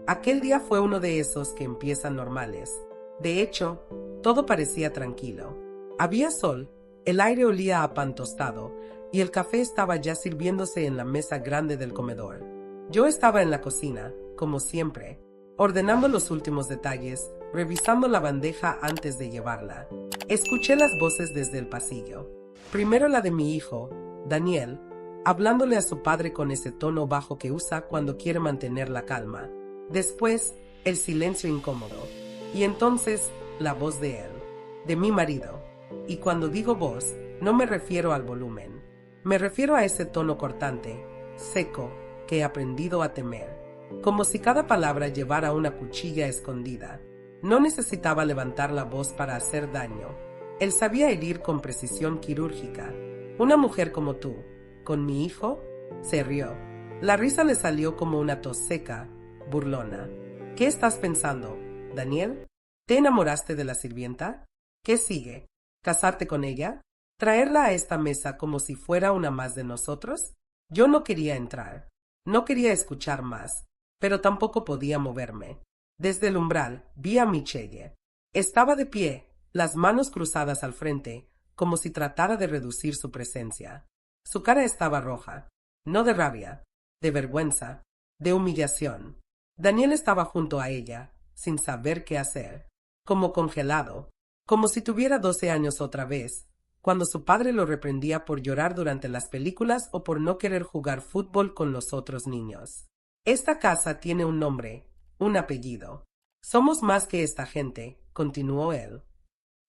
Aquel día fue uno de esos que empiezan normales. De hecho, todo parecía tranquilo. Había sol, el aire olía a pan tostado, y el café estaba ya sirviéndose en la mesa grande del comedor. Yo estaba en la cocina, como siempre, ordenando los últimos detalles, revisando la bandeja antes de llevarla. Escuché las voces desde el pasillo. Primero la de mi hijo, Daniel, hablándole a su padre con ese tono bajo que usa cuando quiere mantener la calma. Después, el silencio incómodo. Y entonces, la voz de él, de mi marido. Y cuando digo voz, no me refiero al volumen. Me refiero a ese tono cortante, seco, que he aprendido a temer. Como si cada palabra llevara una cuchilla escondida. No necesitaba levantar la voz para hacer daño. Él sabía herir con precisión quirúrgica. Una mujer como tú, con mi hijo, se rió. La risa le salió como una tos seca, burlona. ¿Qué estás pensando, Daniel? ¿Te enamoraste de la sirvienta? ¿Qué sigue? ¿Casarte con ella? ¿Traerla a esta mesa como si fuera una más de nosotros? Yo no quería entrar. No quería escuchar más, pero tampoco podía moverme. Desde el umbral vi a Michelle. Estaba de pie, las manos cruzadas al frente, como si tratara de reducir su presencia. Su cara estaba roja, no de rabia, de vergüenza, de humillación. Daniel estaba junto a ella, sin saber qué hacer, como congelado, como si tuviera 12 años otra vez, cuando su padre lo reprendía por llorar durante las películas o por no querer jugar fútbol con los otros niños. Esta casa tiene un nombre, un apellido. Somos más que esta gente, continuó él.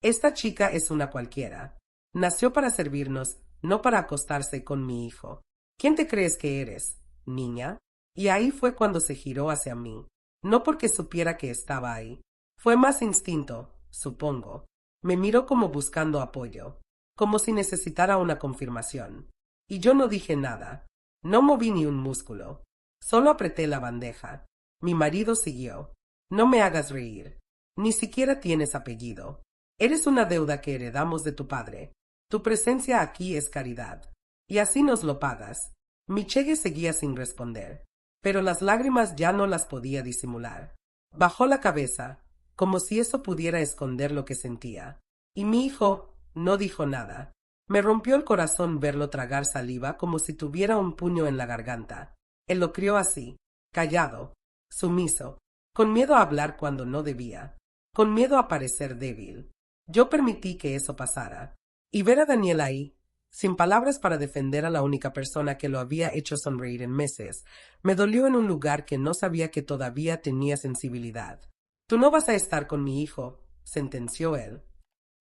Esta chica es una cualquiera. Nació para servirnos, no para acostarse con mi hijo. ¿Quién te crees que eres, niña? Y ahí fue cuando se giró hacia mí. No porque supiera que estaba ahí. Fue más instinto, supongo. Me miró como buscando apoyo, como si necesitara una confirmación. Y yo no dije nada. No moví ni un músculo. Solo apreté la bandeja. Mi marido siguió. No me hagas reír. Ni siquiera tienes apellido. Eres una deuda que heredamos de tu padre. Tu presencia aquí es caridad. Y así nos lo pagas. Michelle seguía sin responder, pero las lágrimas ya no las podía disimular. Bajó la cabeza, como si eso pudiera esconder lo que sentía. Y mi hijo no dijo nada. Me rompió el corazón verlo tragar saliva como si tuviera un puño en la garganta. Él lo crió así, callado, sumiso, con miedo a hablar cuando no debía, con miedo a parecer débil. Yo permití que eso pasara. Y ver a Daniel ahí, sin palabras para defender a la única persona que lo había hecho sonreír en meses, me dolió en un lugar que no sabía que todavía tenía sensibilidad. Tú no vas a estar con mi hijo, sentenció él.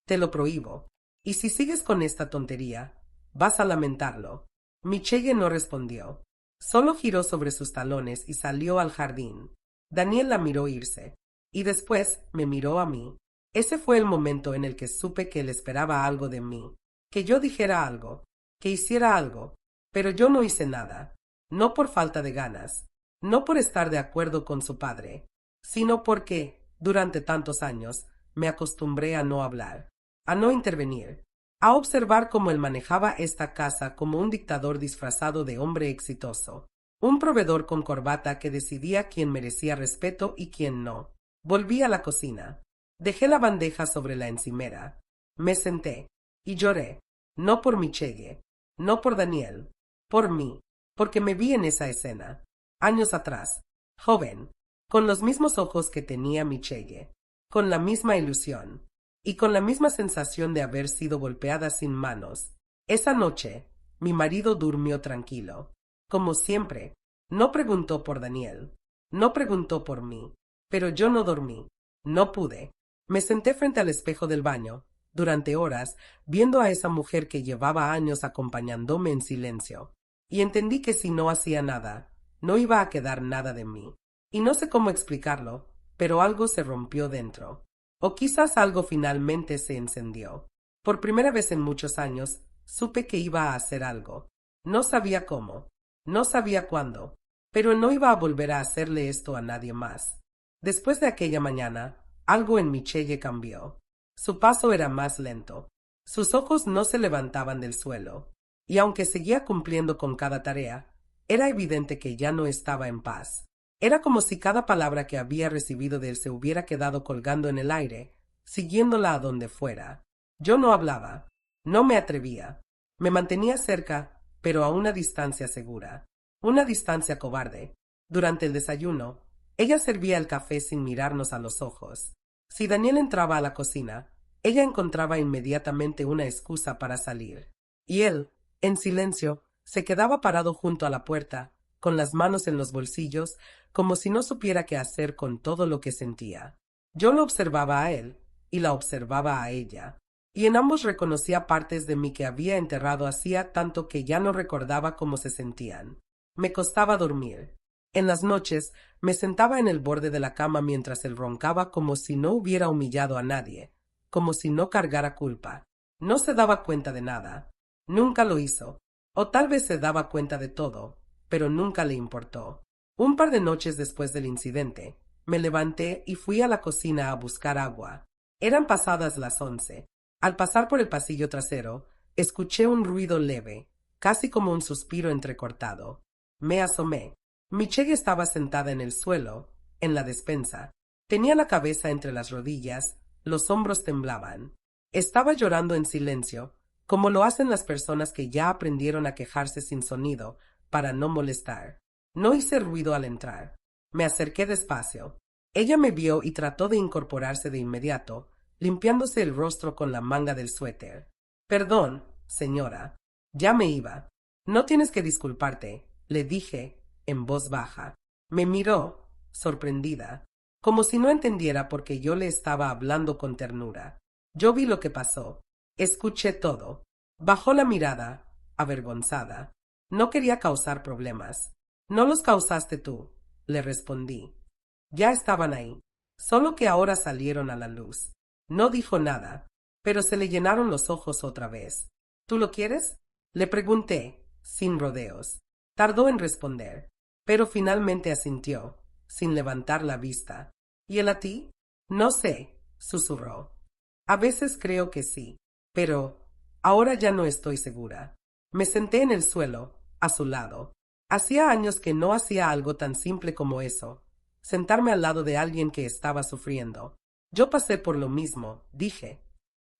Te lo prohíbo. Y si sigues con esta tontería, vas a lamentarlo. Michelle no respondió. Solo giró sobre sus talones y salió al jardín. Daniel la miró irse. Y después me miró a mí. Ese fue el momento en el que supe que él esperaba algo de mí. Que yo dijera algo. Que hiciera algo. Pero yo no hice nada. No por falta de ganas. No por estar de acuerdo con su padre. Sino porque, durante tantos años, me acostumbré a no hablar. A no intervenir. A observar cómo él manejaba esta casa como un dictador disfrazado de hombre exitoso. Un proveedor con corbata que decidía quién merecía respeto y quién no. Volví a la cocina. Dejé la bandeja sobre la encimera. Me senté. Y lloré. No por Michelle. No por Daniel. Por mí. Porque me vi en esa escena. Años atrás. Joven. Con los mismos ojos que tenía Michelle. Con la misma ilusión. Y con la misma sensación de haber sido golpeada sin manos. Esa noche, mi marido durmió tranquilo. Como siempre. No preguntó por Daniel. No preguntó por mí. Pero yo no dormí. No pude. Me senté frente al espejo del baño, durante horas, viendo a esa mujer que llevaba años acompañándome en silencio. Y entendí que si no hacía nada, no iba a quedar nada de mí. Y no sé cómo explicarlo, pero algo se rompió dentro. O quizás algo finalmente se encendió. Por primera vez en muchos años, supe que iba a hacer algo. No sabía cómo, no sabía cuándo, pero no iba a volver a hacerle esto a nadie más. Después de aquella mañana, algo en Michelle cambió. Su paso era más lento. Sus ojos no se levantaban del suelo. Y aunque seguía cumpliendo con cada tarea, era evidente que ya no estaba en paz. Era como si cada palabra que había recibido de él se hubiera quedado colgando en el aire, siguiéndola a donde fuera. Yo no hablaba, no me atrevía. Me mantenía cerca, pero a una distancia segura. Una distancia cobarde. Durante el desayuno, ella servía el café sin mirarnos a los ojos. Si Daniel entraba a la cocina, ella encontraba inmediatamente una excusa para salir. Y él, en silencio, se quedaba parado junto a la puerta, con las manos en los bolsillos, como si no supiera qué hacer con todo lo que sentía. Yo lo observaba a él, y la observaba a ella, y en ambos reconocía partes de mí que había enterrado hacía tanto que ya no recordaba cómo se sentían. Me costaba dormir. En las noches me sentaba en el borde de la cama mientras él roncaba como si no hubiera humillado a nadie, como si no cargara culpa. No se daba cuenta de nada. Nunca lo hizo. O tal vez se daba cuenta de todo, pero nunca le importó. Un par de noches después del incidente, me levanté y fui a la cocina a buscar agua. Eran pasadas las 11. Al pasar por el pasillo trasero, escuché un ruido leve, casi como un suspiro entrecortado. Me asomé. Michelle estaba sentada en el suelo, en la despensa. Tenía la cabeza entre las rodillas, los hombros temblaban. Estaba llorando en silencio, como lo hacen las personas que ya aprendieron a quejarse sin sonido, para no molestar. No hice ruido al entrar. Me acerqué despacio. Ella me vio y trató de incorporarse de inmediato, limpiándose el rostro con la manga del suéter. Perdón, señora. Ya me iba. No tienes que disculparte, le dije, en voz baja. Me miró, sorprendida, como si no entendiera por qué yo le estaba hablando con ternura. Yo vi lo que pasó. Escuché todo. Bajó la mirada, avergonzada. No quería causar problemas. No los causaste tú, le respondí. Ya estaban ahí, solo que ahora salieron a la luz. No dijo nada, pero se le llenaron los ojos otra vez. ¿Tú lo quieres? Le pregunté, sin rodeos. Tardó en responder, pero finalmente asintió, sin levantar la vista. ¿Y él a ti? No sé, susurró. A veces creo que sí, pero ahora ya no estoy segura. Me senté en el suelo, a su lado. Hacía años que no hacía algo tan simple como eso, sentarme al lado de alguien que estaba sufriendo. Yo pasé por lo mismo, dije.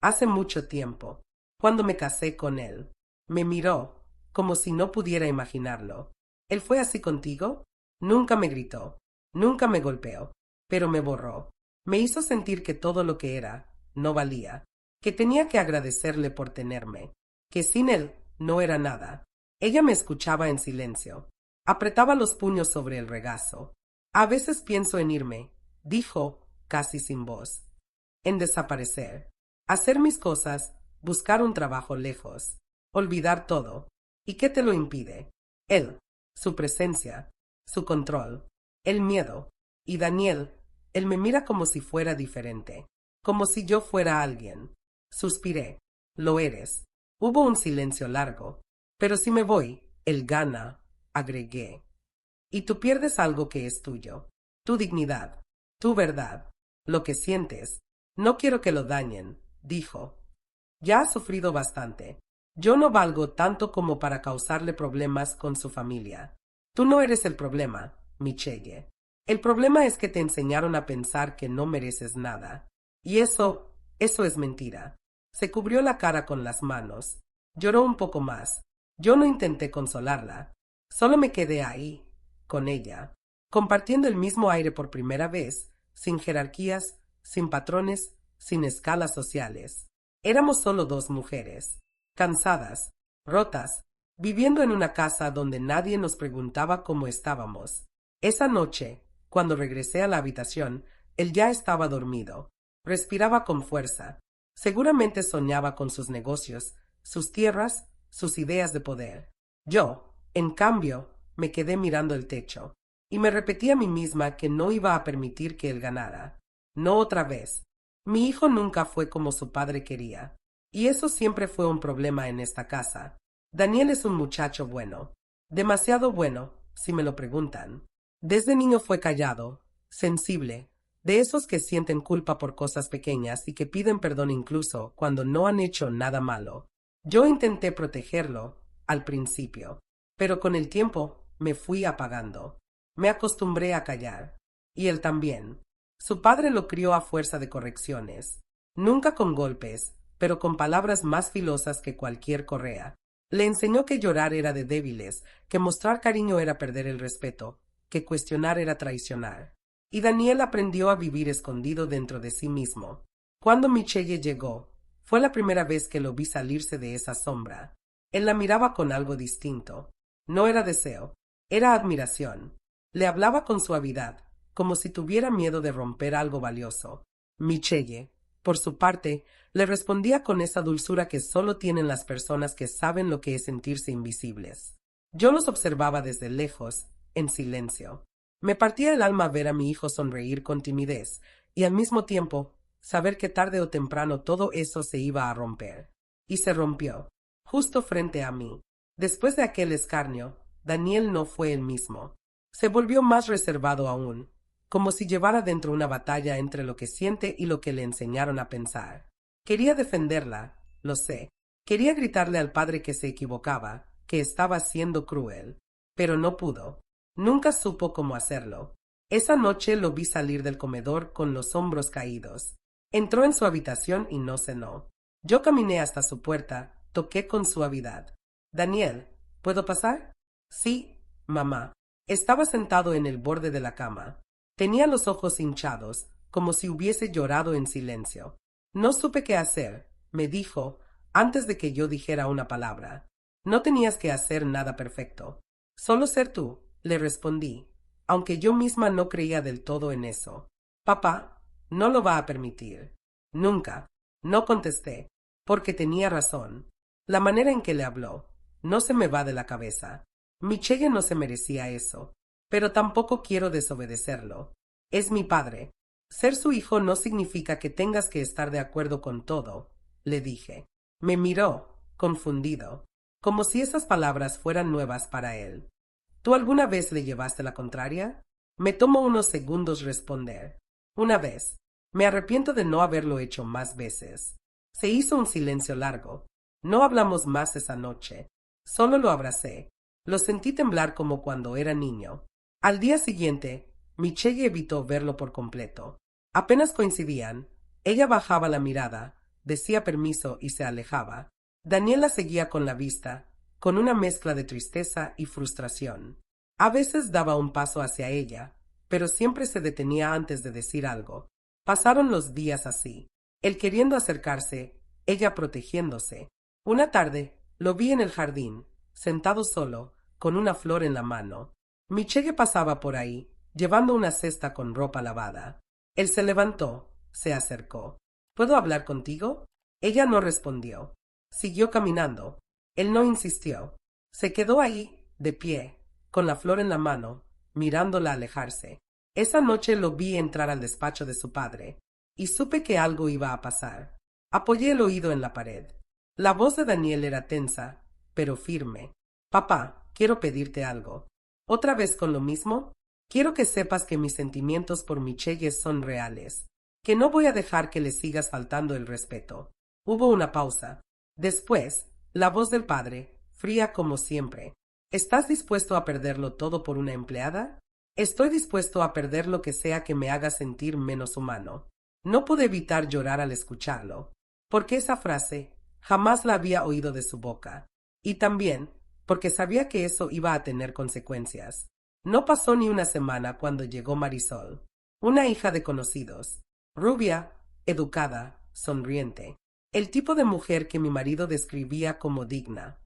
Hace mucho tiempo, cuando me casé con él. Me miró, como si no pudiera imaginarlo. ¿Él fue así contigo? Nunca me gritó, nunca me golpeó, pero me borró. Me hizo sentir que todo lo que era no valía, que tenía que agradecerle por tenerme, que sin él no era nada. Ella me escuchaba en silencio. Apretaba los puños sobre el regazo. A veces pienso en irme, dijo, casi sin voz. En desaparecer. Hacer mis cosas, buscar un trabajo lejos, olvidar todo. ¿Y qué te lo impide? Él, su presencia, su control, el miedo. Y Daniel, él me mira como si fuera diferente, como si yo fuera alguien. Suspiré. Lo eres. Hubo un silencio largo. Pero si me voy, él gana, agregué. Y tú pierdes algo que es tuyo. Tu dignidad, tu verdad, lo que sientes. No quiero que lo dañen, dijo. Ya ha sufrido bastante. Yo no valgo tanto como para causarle problemas con su familia. Tú no eres el problema, Michelle. El problema es que te enseñaron a pensar que no mereces nada. Y eso es mentira. Se cubrió la cara con las manos. Lloró un poco más. Yo no intenté consolarla. Solo me quedé ahí, con ella, compartiendo el mismo aire por primera vez, sin jerarquías, sin patrones, sin escalas sociales. Éramos solo dos mujeres, cansadas, rotas, viviendo en una casa donde nadie nos preguntaba cómo estábamos. Esa noche, cuando regresé a la habitación, él ya estaba dormido. Respiraba con fuerza. Seguramente soñaba con sus negocios, sus tierras, sus ideas de poder. Yo, en cambio, me quedé mirando el techo, y me repetí a mí misma que no iba a permitir que él ganara. No otra vez. Mi hijo nunca fue como su padre quería, y eso siempre fue un problema en esta casa. Daniel es un muchacho bueno, demasiado bueno, si me lo preguntan. Desde niño fue callado, sensible, de esos que sienten culpa por cosas pequeñas y que piden perdón incluso cuando no han hecho nada malo. Yo intenté protegerlo, al principio, pero con el tiempo me fui apagando. Me acostumbré a callar. Y él también. Su padre lo crió a fuerza de correcciones. Nunca con golpes, pero con palabras más filosas que cualquier correa. Le enseñó que llorar era de débiles, que mostrar cariño era perder el respeto, que cuestionar era traicionar. Y Daniel aprendió a vivir escondido dentro de sí mismo. Cuando Michelle llegó, fue la primera vez que lo vi salirse de esa sombra. Él la miraba con algo distinto. No era deseo, era admiración. Le hablaba con suavidad, como si tuviera miedo de romper algo valioso. Michelle, por su parte, le respondía con esa dulzura que solo tienen las personas que saben lo que es sentirse invisibles. Yo los observaba desde lejos, en silencio. Me partía el alma ver a mi hijo sonreír con timidez, y al mismo tiempo saber que tarde o temprano todo eso se iba a romper. Y se rompió, justo frente a mí. Después de aquel escarnio, Daniel no fue el mismo. Se volvió más reservado aún, como si llevara dentro una batalla entre lo que siente y lo que le enseñaron a pensar. Quería defenderla, lo sé. Quería gritarle al padre que se equivocaba, que estaba siendo cruel. Pero no pudo. Nunca supo cómo hacerlo. Esa noche lo vi salir del comedor con los hombros caídos. Entró en su habitación y no cenó. Yo caminé hasta su puerta, toqué con suavidad. Daniel, ¿puedo pasar? Sí, mamá. Estaba sentado en el borde de la cama. Tenía los ojos hinchados, como si hubiese llorado en silencio. No supe qué hacer, me dijo, antes de que yo dijera una palabra. No tenías que hacer nada perfecto. Solo ser tú, le respondí, aunque yo misma no creía del todo en eso. Papá, no lo va a permitir. Nunca. No contesté, porque tenía razón. La manera en que le habló no se me va de la cabeza. Michelle no se merecía eso, pero tampoco quiero desobedecerlo. Es mi padre. Ser su hijo no significa que tengas que estar de acuerdo con todo, le dije. Me miró, confundido, como si esas palabras fueran nuevas para él. ¿Tú alguna vez le llevaste la contraria? Me tomó unos segundos responder. Una vez. Me arrepiento de no haberlo hecho más veces. Se hizo un silencio largo. No hablamos más esa noche. Solo lo abracé. Lo sentí temblar como cuando era niño. Al día siguiente, Michelle evitó verlo por completo. Apenas coincidían, ella bajaba la mirada, decía permiso y se alejaba. Daniela seguía con la vista, con una mezcla de tristeza y frustración. A veces daba un paso hacia ella, pero siempre se detenía antes de decir algo. Pasaron los días así, él queriendo acercarse, ella protegiéndose. Una tarde, lo vi en el jardín, sentado solo, con una flor en la mano. Michelle pasaba por ahí, llevando una cesta con ropa lavada. Él se levantó, se acercó. ¿Puedo hablar contigo? Ella no respondió. Siguió caminando. Él no insistió. Se quedó ahí, de pie, con la flor en la mano, mirándola alejarse. Esa noche lo vi entrar al despacho de su padre, y supe que algo iba a pasar. Apoyé el oído en la pared. La voz de Daniel era tensa, pero firme. Papá, quiero pedirte algo. ¿Otra vez con lo mismo? Quiero que sepas que mis sentimientos por Michelle son reales, que no voy a dejar que le sigas faltando el respeto. Hubo una pausa. Después, la voz del padre, fría como siempre. ¿Estás dispuesto a perderlo todo por una empleada? Estoy dispuesto a perder lo que sea que me haga sentir menos humano. No pude evitar llorar al escucharlo, porque esa frase jamás la había oído de su boca. Y también porque sabía que eso iba a tener consecuencias. No pasó ni una semana cuando llegó Marisol, una hija de conocidos, rubia, educada, sonriente, el tipo de mujer que mi marido describía como digna.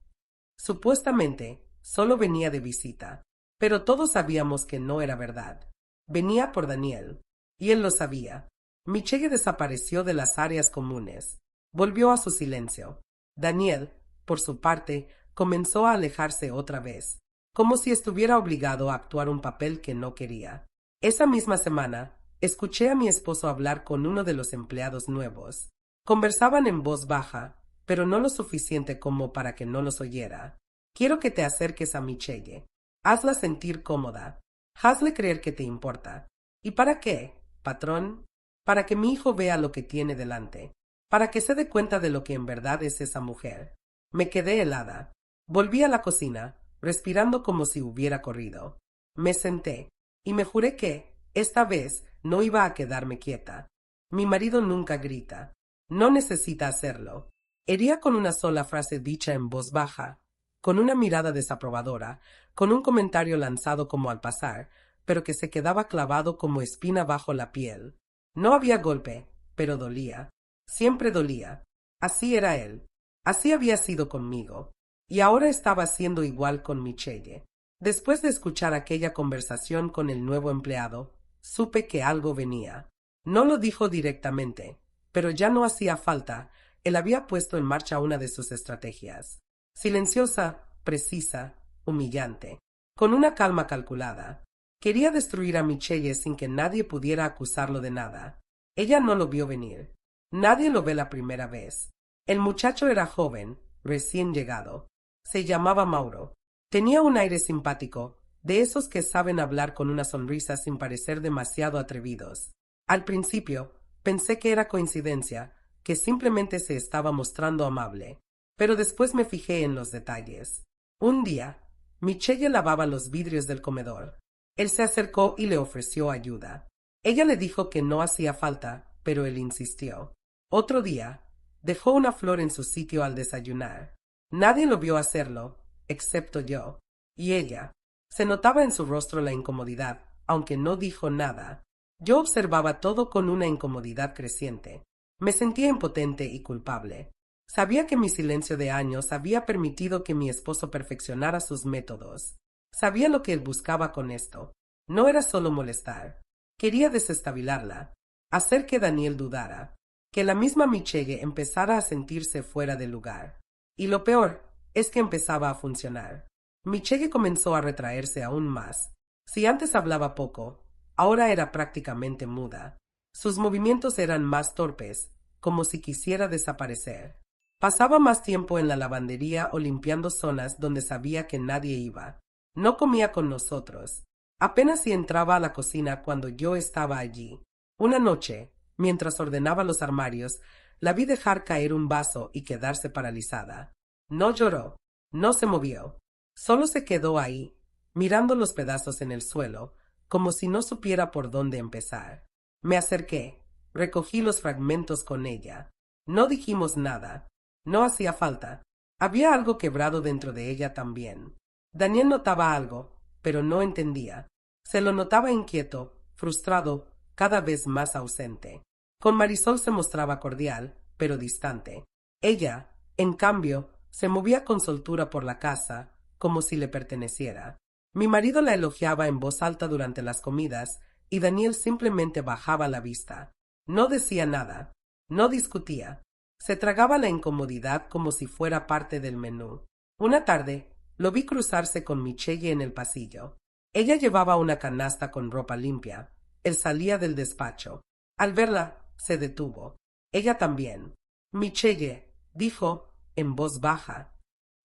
Supuestamente, solo venía de visita, pero todos sabíamos que no era verdad. Venía por Daniel, y él lo sabía. Michelle desapareció de las áreas comunes. Volvió a su silencio. Daniel, por su parte, comenzó a alejarse otra vez, como si estuviera obligado a actuar un papel que no quería. Esa misma semana, escuché a mi esposo hablar con uno de los empleados nuevos. Conversaban en voz baja, pero no lo suficiente como para que no los oyera. Quiero que te acerques a Michelle. Hazla sentir cómoda. Hazle creer que te importa. ¿Y para qué, patrón? Para que mi hijo vea lo que tiene delante. Para que se dé cuenta de lo que en verdad es esa mujer. Me quedé helada. Volví a la cocina, respirando como si hubiera corrido. Me senté. y me juré que, esta vez, no iba a quedarme quieta. Mi marido nunca grita. No necesita hacerlo. Hería con una sola frase dicha en voz baja, con una mirada desaprobadora, con un comentario lanzado como al pasar, pero que se quedaba clavado como espina bajo la piel. No había golpe, pero dolía. Siempre dolía. Así era él. Así había sido conmigo. Y ahora estaba siendo igual con Michelle. Después de escuchar aquella conversación con el nuevo empleado, supe que algo venía. No lo dijo directamente, pero ya no hacía falta. Él había puesto en marcha una de sus estrategias. Silenciosa, precisa, humillante, con una calma calculada. Quería destruir a Michelle sin que nadie pudiera acusarlo de nada. Ella no lo vio venir. Nadie lo ve la primera vez. El muchacho era joven, recién llegado. Se llamaba Mauro. Tenía un aire simpático, de esos que saben hablar con una sonrisa sin parecer demasiado atrevidos. Al principio, pensé que era coincidencia, que simplemente se estaba mostrando amable, pero después me fijé en los detalles. Un día, Michelle lavaba los vidrios del comedor. Él se acercó y le ofreció ayuda. Ella le dijo que no hacía falta, pero él insistió. Otro día, dejó una flor en su sitio al desayunar. Nadie lo vio hacerlo, excepto yo. Y ella. Se notaba en su rostro la incomodidad, aunque no dijo nada. Yo observaba todo con una incomodidad creciente. Me sentía impotente y culpable. Sabía que mi silencio de años había permitido que mi esposo perfeccionara sus métodos. Sabía lo que él buscaba con esto. No era solo molestar. Quería desestabilizarla, hacer que Daniel dudara, que la misma Michelle empezara a sentirse fuera de lugar. Y lo peor es que empezaba a funcionar. Michelle comenzó a retraerse aún más. Si antes hablaba poco, ahora era prácticamente muda. Sus movimientos eran más torpes, como si quisiera desaparecer. Pasaba más tiempo en la lavandería o limpiando zonas donde sabía que nadie iba. No comía con nosotros. Apenas si entraba a la cocina cuando yo estaba allí. Una noche, mientras ordenaba los armarios, la vi dejar caer un vaso y quedarse paralizada. No lloró, no se movió, solo se quedó ahí, mirando los pedazos en el suelo, como si no supiera por dónde empezar. Me acerqué, recogí los fragmentos con ella. No dijimos nada. No hacía falta. Había algo quebrado dentro de ella también. Daniel notaba algo, pero no entendía. Se lo notaba inquieto, frustrado, cada vez más ausente. Con Marisol se mostraba cordial, pero distante. Ella, en cambio, se movía con soltura por la casa, como si le perteneciera. Mi marido la elogiaba en voz alta durante las comidas, y Daniel simplemente bajaba la vista. No decía nada, no discutía. Se tragaba la incomodidad como si fuera parte del menú. Una tarde, lo vi cruzarse con Michelle en el pasillo. Ella llevaba una canasta con ropa limpia. Él salía del despacho. Al verla, se detuvo. Ella también. Michelle, dijo, en voz baja.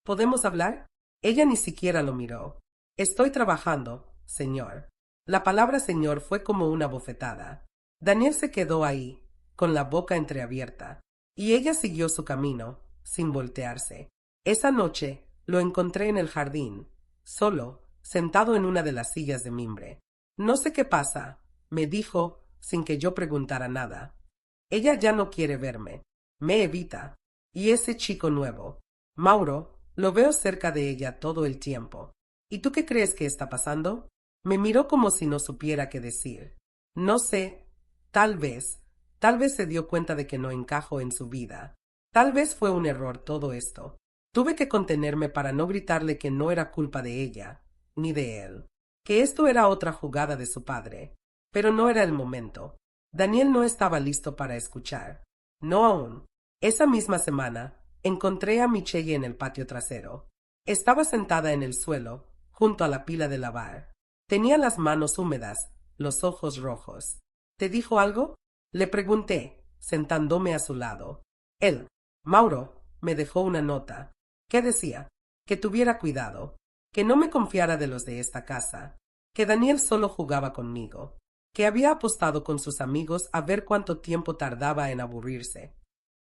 ¿Podemos hablar? Ella ni siquiera lo miró. Estoy trabajando, señor. La palabra señor fue como una bofetada. Daniel se quedó ahí, con la boca entreabierta, y ella siguió su camino, sin voltearse. Esa noche lo encontré en el jardín, solo, sentado en una de las sillas de mimbre. No sé qué pasa, me dijo, sin que yo preguntara nada. Ella ya no quiere verme, me evita. Y ese chico nuevo, Mauro, lo veo cerca de ella todo el tiempo. ¿Y tú qué crees que está pasando? Me miró como si no supiera qué decir. No sé, tal vez se dio cuenta de que no encajo en su vida. Tal vez fue un error todo esto. Tuve que contenerme para no gritarle que no era culpa de ella, ni de él, que esto era otra jugada de su padre. Pero no era el momento. Daniel no estaba listo para escuchar. No aún. Esa misma semana, encontré a Michelle en el patio trasero. Estaba sentada en el suelo, junto a la pila de lavar. Tenía las manos húmedas, los ojos rojos. ¿Te dijo algo? Le pregunté, sentándome a su lado. Él, Mauro, me dejó una nota. ¿Qué decía? Que tuviera cuidado, que no me confiara de los de esta casa, que Daniel solo jugaba conmigo, que había apostado con sus amigos a ver cuánto tiempo tardaba en aburrirse.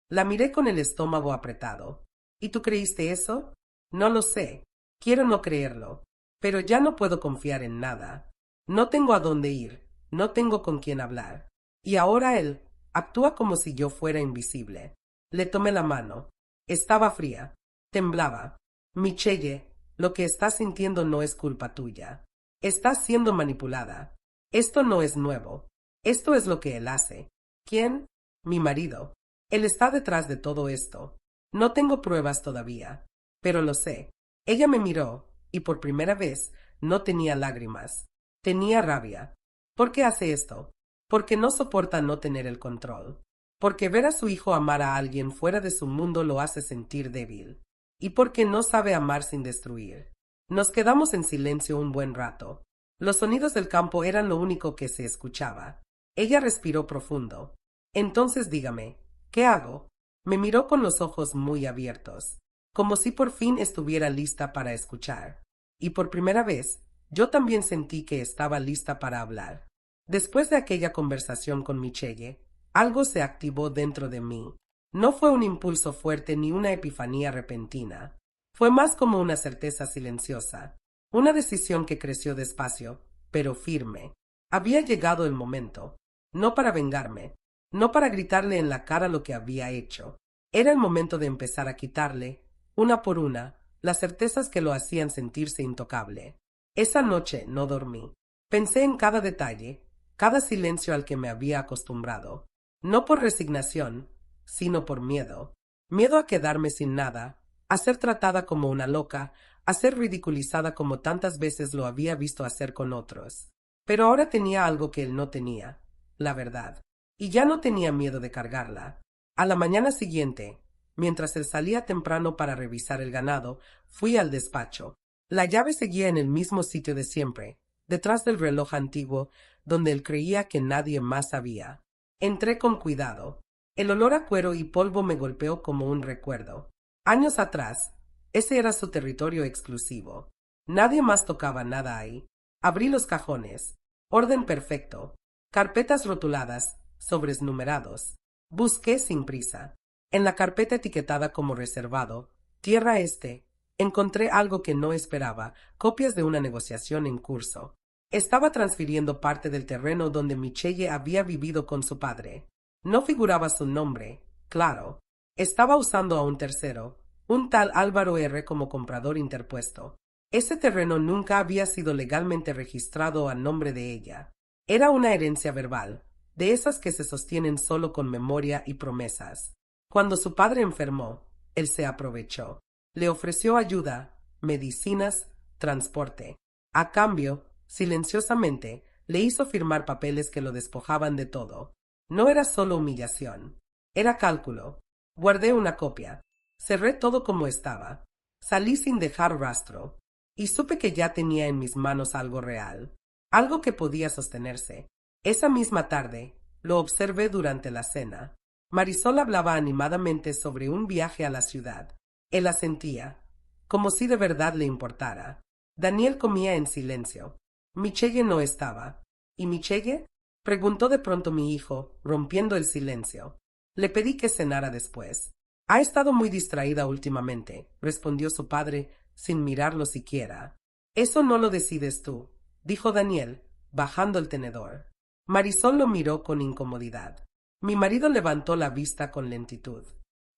La miré con el estómago apretado. ¿Y tú creíste eso? No lo sé. Quiero no creerlo. Pero ya no puedo confiar en nada. No tengo a dónde ir, no tengo con quién hablar. Y ahora él actúa como si yo fuera invisible. Le tomé la mano. Estaba fría. Temblaba. Michelle, lo que estás sintiendo no es culpa tuya. Estás siendo manipulada. Esto no es nuevo. Esto es lo que él hace. ¿Quién? Mi marido. Él está detrás de todo esto. No tengo pruebas todavía, pero lo sé. Ella me miró, y por primera vez no tenía lágrimas. Tenía rabia. ¿Por qué hace esto? Porque no soporta no tener el control. Porque ver a su hijo amar a alguien fuera de su mundo lo hace sentir débil. Y porque no sabe amar sin destruir. Nos quedamos en silencio un buen rato. Los sonidos del campo eran lo único que se escuchaba. Ella respiró profundo. Entonces dígame, ¿qué hago? Me miró con los ojos muy abiertos, como si por fin estuviera lista para escuchar. Y por primera vez, yo también sentí que estaba lista para hablar. Después de aquella conversación con Michelle, algo se activó dentro de mí. No fue un impulso fuerte ni una epifanía repentina. Fue más como una certeza silenciosa, una decisión que creció despacio, pero firme. Había llegado el momento, no para vengarme, no para gritarle en la cara lo que había hecho. Era el momento de empezar a quitarle, una por una, las certezas que lo hacían sentirse intocable. Esa noche no dormí. Pensé en cada detalle, cada silencio al que me había acostumbrado. No por resignación, sino por miedo. Miedo a quedarme sin nada, a ser tratada como una loca, a ser ridiculizada como tantas veces lo había visto hacer con otros. Pero ahora tenía algo que él no tenía, la verdad, y ya no tenía miedo de cargarla. A la mañana siguiente, mientras él salía temprano para revisar el ganado, fui al despacho. La llave seguía en el mismo sitio de siempre, detrás del reloj antiguo, donde él creía que nadie más sabía. Entré con cuidado. El olor a cuero y polvo me golpeó como un recuerdo. Años atrás, ese era su territorio exclusivo. Nadie más tocaba nada ahí. Abrí los cajones. Orden perfecto. Carpetas rotuladas, sobres numerados. Busqué sin prisa. En la carpeta etiquetada como reservado, Tierra Este, encontré algo que no esperaba, copias de una negociación en curso. Estaba transfiriendo parte del terreno donde Michelle había vivido con su padre. No figuraba su nombre, claro. Estaba usando a un tercero, un tal Álvaro R. como comprador interpuesto. Ese terreno nunca había sido legalmente registrado a nombre de ella. Era una herencia verbal, de esas que se sostienen solo con memoria y promesas. Cuando su padre enfermó, él se aprovechó. Le ofreció ayuda, medicinas, transporte. A cambio, silenciosamente, le hizo firmar papeles que lo despojaban de todo. No era solo humillación, era cálculo. Guardé una copia. Cerré todo como estaba. Salí sin dejar rastro. Y supe que ya tenía en mis manos algo real. Algo que podía sostenerse. Esa misma tarde, lo observé durante la cena. Marisol hablaba animadamente sobre un viaje a la ciudad. Él asentía, como si de verdad le importara. Daniel comía en silencio. Michelle no estaba. ¿Y Michelle? Preguntó de pronto mi hijo, rompiendo el silencio. Le pedí que cenara después. Ha estado muy distraída últimamente, respondió su padre, sin mirarlo siquiera. Eso no lo decides tú, dijo Daniel, bajando el tenedor. Marisol lo miró con incomodidad. Mi marido levantó la vista con lentitud.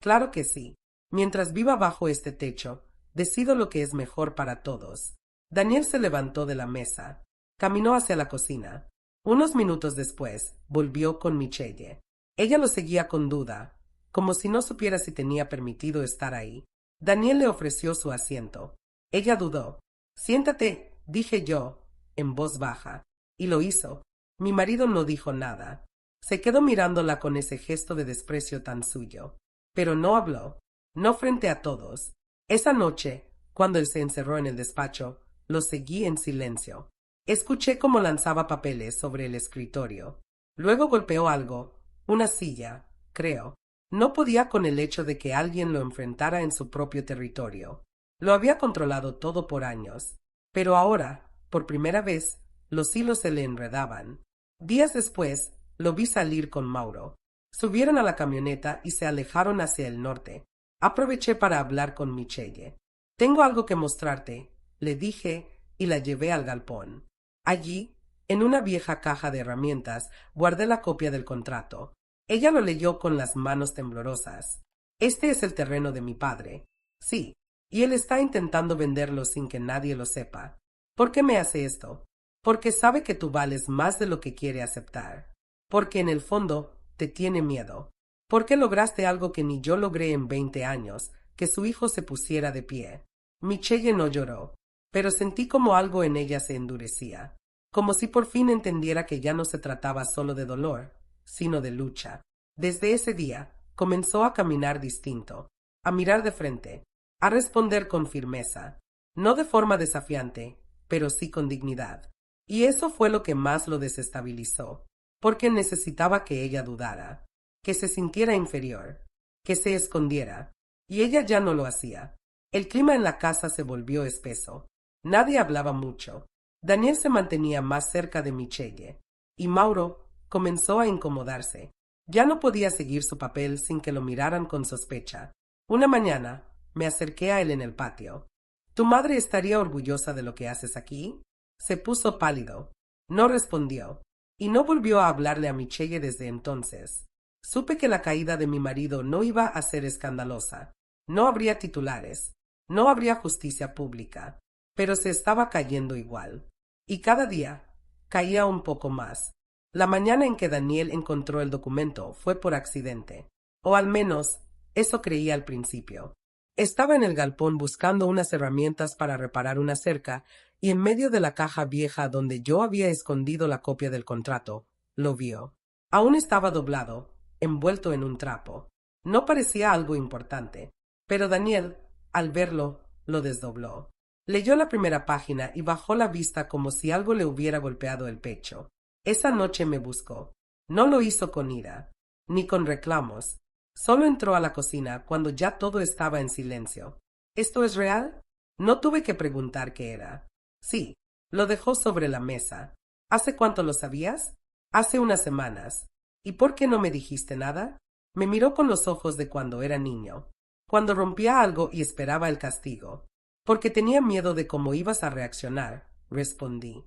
Claro que sí. Mientras viva bajo este techo, decido lo que es mejor para todos. Daniel se levantó de la mesa. Caminó hacia la cocina. Unos minutos después, volvió con Michelle. Ella lo seguía con duda, como si no supiera si tenía permitido estar ahí. Daniel le ofreció su asiento. Ella dudó. Siéntate, dije yo, en voz baja. Y lo hizo. Mi marido no dijo nada. Se quedó mirándola con ese gesto de desprecio tan suyo. Pero no habló. No frente a todos. Esa noche, cuando él se encerró en el despacho, lo seguí en silencio. Escuché cómo lanzaba papeles sobre el escritorio. Luego golpeó algo, una silla, creo. No podía con el hecho de que alguien lo enfrentara en su propio territorio. Lo había controlado todo por años. Pero ahora, por primera vez, los hilos se le enredaban. Días después, lo vi salir con Mauro. Subieron a la camioneta y se alejaron hacia el norte. Aproveché para hablar con Michelle. Tengo algo que mostrarte, le dije, y la llevé al galpón. Allí, En una vieja caja de herramientas guardé la copia del contrato. Ella lo leyó con las manos temblorosas. Este es el terreno de mi padre. Sí, y él está intentando venderlo sin que nadie lo sepa. ¿Por qué me hace esto? Porque sabe que tú vales más de lo que quiere aceptar. Porque en el fondo te tiene miedo. Porque lograste algo que ni yo logré en 20 años, que su hijo se pusiera de pie. Michelle no lloró, pero sentí como algo en ella se endurecía, como si por fin entendiera que ya no se trataba solo de dolor, sino de lucha. Desde ese día, comenzó a caminar distinto, a mirar de frente, a responder con firmeza, no de forma desafiante, pero sí con dignidad. Y eso fue lo que más lo desestabilizó, porque necesitaba que ella dudara, que se sintiera inferior, que se escondiera, y ella ya no lo hacía. El clima en la casa se volvió espeso. Nadie hablaba mucho. Daniel se mantenía más cerca de Michelle, y Mauro comenzó a incomodarse. Ya no podía seguir su papel sin que lo miraran con sospecha. Una mañana me acerqué a él en el patio. ¿Tu madre estaría orgullosa de lo que haces aquí? Se puso pálido. No respondió, y no volvió a hablarle a Michelle desde entonces. Supe que la caída de mi marido no iba a ser escandalosa. No habría titulares. No habría justicia pública. Pero se estaba cayendo igual. Y cada día caía un poco más. La mañana en que Daniel encontró el documento fue por accidente. O al menos, eso creía al principio. Estaba en el galpón buscando unas herramientas para reparar una cerca, y en medio de la caja vieja donde yo había escondido la copia del contrato, lo vio. Aún estaba doblado, envuelto en un trapo. No parecía algo importante, pero Daniel, al verlo, lo desdobló. Leyó la primera página y bajó la vista como si algo le hubiera golpeado el pecho. Esa noche me buscó. No lo hizo con ira, ni con reclamos. Solo entró a la cocina cuando ya todo estaba en silencio. ¿Esto es real? No tuve que preguntar qué era. Sí, lo dejó sobre la mesa. ¿Hace cuánto lo sabías? Hace unas semanas. ¿Y por qué no me dijiste nada? Me miró con los ojos de cuando era niño, cuando rompía algo y esperaba el castigo. Porque tenía miedo de cómo ibas a reaccionar, respondí.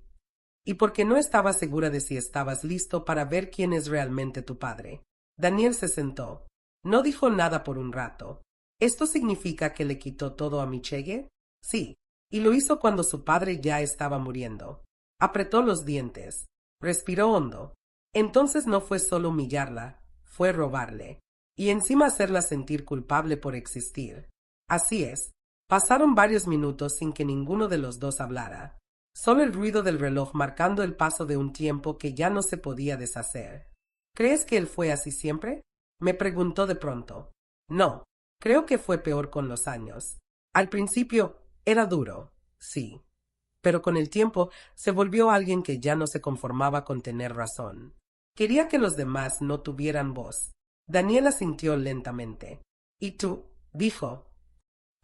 Y porque no estaba segura de si estabas listo para ver quién es realmente tu padre. Daniel se sentó. No dijo nada por un rato. ¿Esto significa que le quitó todo a Michelle? Sí, y lo hizo cuando su padre ya estaba muriendo. Apretó los dientes. Respiró hondo. Entonces no fue solo humillarla, fue robarle. Y encima hacerla sentir culpable por existir. Así es. Pasaron varios minutos sin que ninguno de los dos hablara. Solo el ruido del reloj marcando el paso de un tiempo que ya no se podía deshacer. ¿Crees que él fue así siempre? Me preguntó de pronto. No, creo que fue peor con los años. Al principio era duro, sí, pero con el tiempo se volvió alguien que ya no se conformaba con tener razón. Quería que los demás no tuvieran voz. Daniela sintió lentamente. ¿Y tú? Dijo.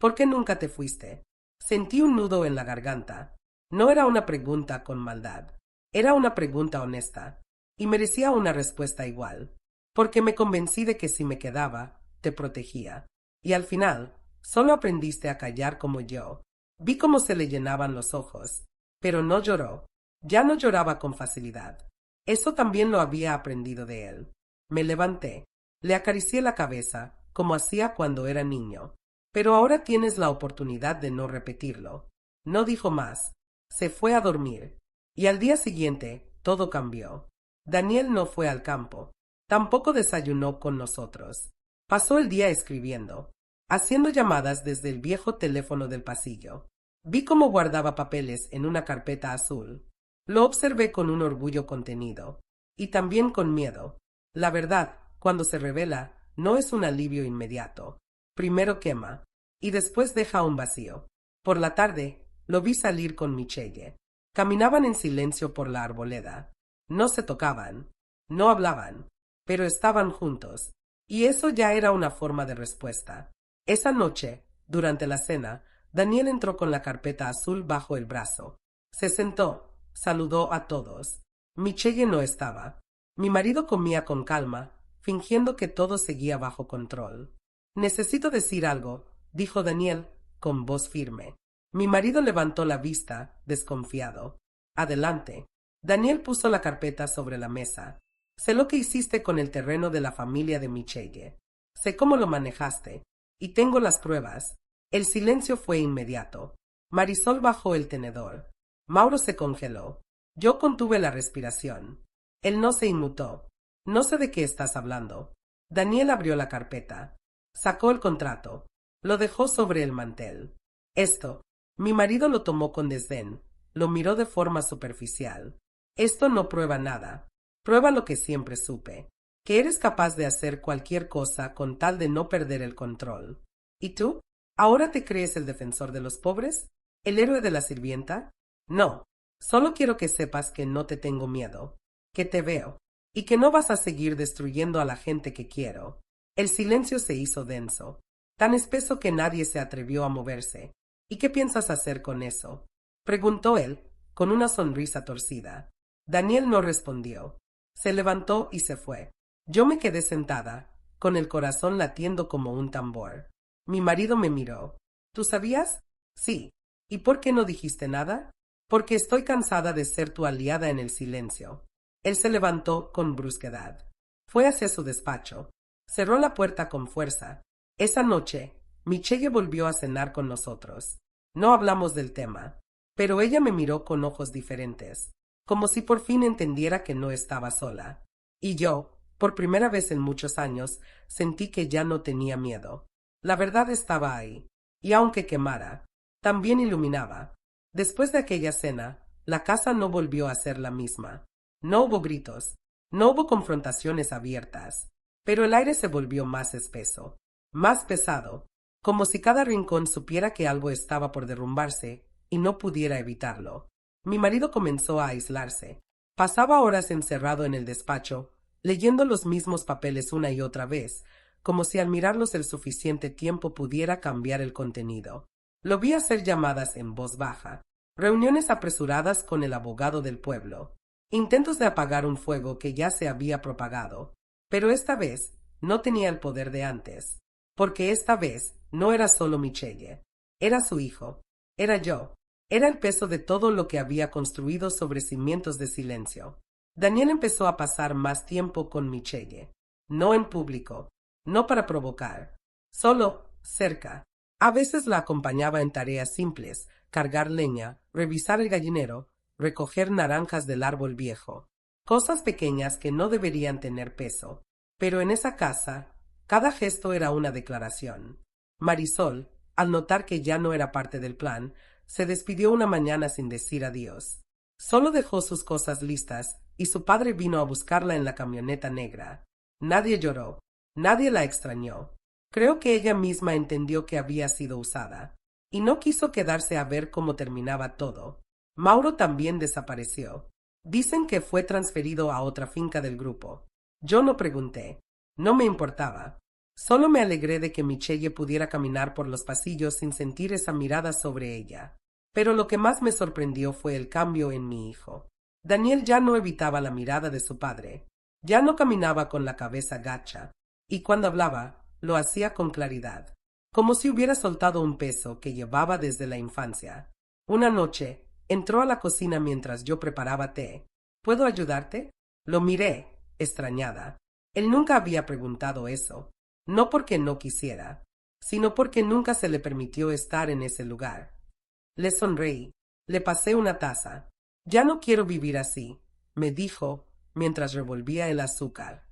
¿Por qué nunca te fuiste? Sentí un nudo en la garganta. No era una pregunta con maldad. Era una pregunta honesta. Y merecía una respuesta igual. Porque me convencí de que si me quedaba, te protegía. Y al final, solo aprendiste a callar como yo. Vi cómo se le llenaban los ojos. Pero no lloró. Ya no lloraba con facilidad. Eso también lo había aprendido de él. Me levanté. Le acaricié la cabeza, como hacía cuando era niño. Pero ahora tienes la oportunidad de no repetirlo. No dijo más. Se fue a dormir. Y al día siguiente, todo cambió. Daniel no fue al campo. Tampoco desayunó con nosotros. Pasó el día escribiendo, haciendo llamadas desde el viejo teléfono del pasillo. Vi cómo guardaba papeles en una carpeta azul. Lo observé con un orgullo contenido. Y también con miedo. La verdad, cuando se revela, no es un alivio inmediato. Primero quema, y después deja un vacío. Por la tarde, lo vi salir con Michelle. Caminaban en silencio por la arboleda. No se tocaban, no hablaban, pero estaban juntos. Y eso ya era una forma de respuesta. Esa noche, durante la cena, Daniel entró con la carpeta azul bajo el brazo. Se sentó, saludó a todos. Michelle no estaba. Mi marido comía con calma, fingiendo que todo seguía bajo control. Necesito decir algo, dijo Daniel, con voz firme. Mi marido levantó la vista, desconfiado. Adelante. Daniel puso la carpeta sobre la mesa. Sé lo que hiciste con el terreno de la familia de Michelle. Sé cómo lo manejaste. Y tengo las pruebas. El silencio fue inmediato. Marisol bajó el tenedor. Mauro se congeló. Yo contuve la respiración. Él no se inmutó. No sé de qué estás hablando. Daniel abrió la carpeta. Sacó el contrato. Lo dejó sobre el mantel. Esto. Mi marido lo tomó con desdén. Lo miró de forma superficial. Esto no prueba nada. Prueba lo que siempre supe. Que eres capaz de hacer cualquier cosa con tal de no perder el control. ¿Y tú? ¿Ahora te crees el defensor de los pobres? ¿El héroe de la sirvienta? No. Solo quiero que sepas que no te tengo miedo. Que te veo. Y que no vas a seguir destruyendo a la gente que quiero. El silencio se hizo denso. Tan espeso que nadie se atrevió a moverse. ¿Y qué piensas hacer con eso? Preguntó él, con una sonrisa torcida. Daniel no respondió. Se levantó y se fue. Yo me quedé sentada, con el corazón latiendo como un tambor. Mi marido me miró. ¿Tú sabías? Sí. ¿Y por qué no dijiste nada? Porque estoy cansada de ser tu aliada en el silencio. Él se levantó con brusquedad. Fue hacia su despacho. Cerró la puerta con fuerza. Esa noche, Michelle volvió a cenar con nosotros. No hablamos del tema, pero ella me miró con ojos diferentes, como si por fin entendiera que no estaba sola. Y yo, por primera vez en muchos años, sentí que ya no tenía miedo. La verdad estaba ahí, y aunque quemara, también iluminaba. Después de aquella cena, la casa no volvió a ser la misma. No hubo gritos, no hubo confrontaciones abiertas, pero el aire se volvió más espeso, más pesado, como si cada rincón supiera que algo estaba por derrumbarse y no pudiera evitarlo. Mi marido comenzó a aislarse. Pasaba horas encerrado en el despacho, leyendo los mismos papeles una y otra vez, como si al mirarlos el suficiente tiempo pudiera cambiar el contenido. Lo vi hacer llamadas en voz baja, reuniones apresuradas con el abogado del pueblo, intentos de apagar un fuego que ya se había propagado, pero esta vez no tenía el poder de antes, porque esta vez no era solo Michelle, era su hijo, era yo, era el peso de todo lo que había construido sobre cimientos de silencio. Daniel empezó a pasar más tiempo con Michelle, no en público, no para provocar, solo cerca. A veces la acompañaba en tareas simples, cargar leña, revisar el gallinero, recoger naranjas del árbol viejo. Cosas pequeñas que no deberían tener peso. Pero en esa casa, cada gesto era una declaración. Marisol, al notar que ya no era parte del plan, se despidió una mañana sin decir adiós. Solo dejó sus cosas listas y su padre vino a buscarla en la camioneta negra. Nadie lloró, nadie la extrañó. Creo que ella misma entendió que había sido usada, y no quiso quedarse a ver cómo terminaba todo. Mauro también desapareció. Dicen que fue transferido a otra finca del grupo. Yo no pregunté. No me importaba. Solo me alegré de que Michelle pudiera caminar por los pasillos sin sentir esa mirada sobre ella. Pero lo que más me sorprendió fue el cambio en mi hijo. Daniel ya no evitaba la mirada de su padre. Ya no caminaba con la cabeza gacha. Y cuando hablaba, lo hacía con claridad, como si hubiera soltado un peso que llevaba desde la infancia. Una noche, entró a la cocina mientras yo preparaba té. ¿Puedo ayudarte? Lo miré, extrañada. Él nunca había preguntado eso, no porque no quisiera, sino porque nunca se le permitió estar en ese lugar. Le sonreí, le pasé una taza. Ya no quiero vivir así, me dijo, mientras revolvía el azúcar.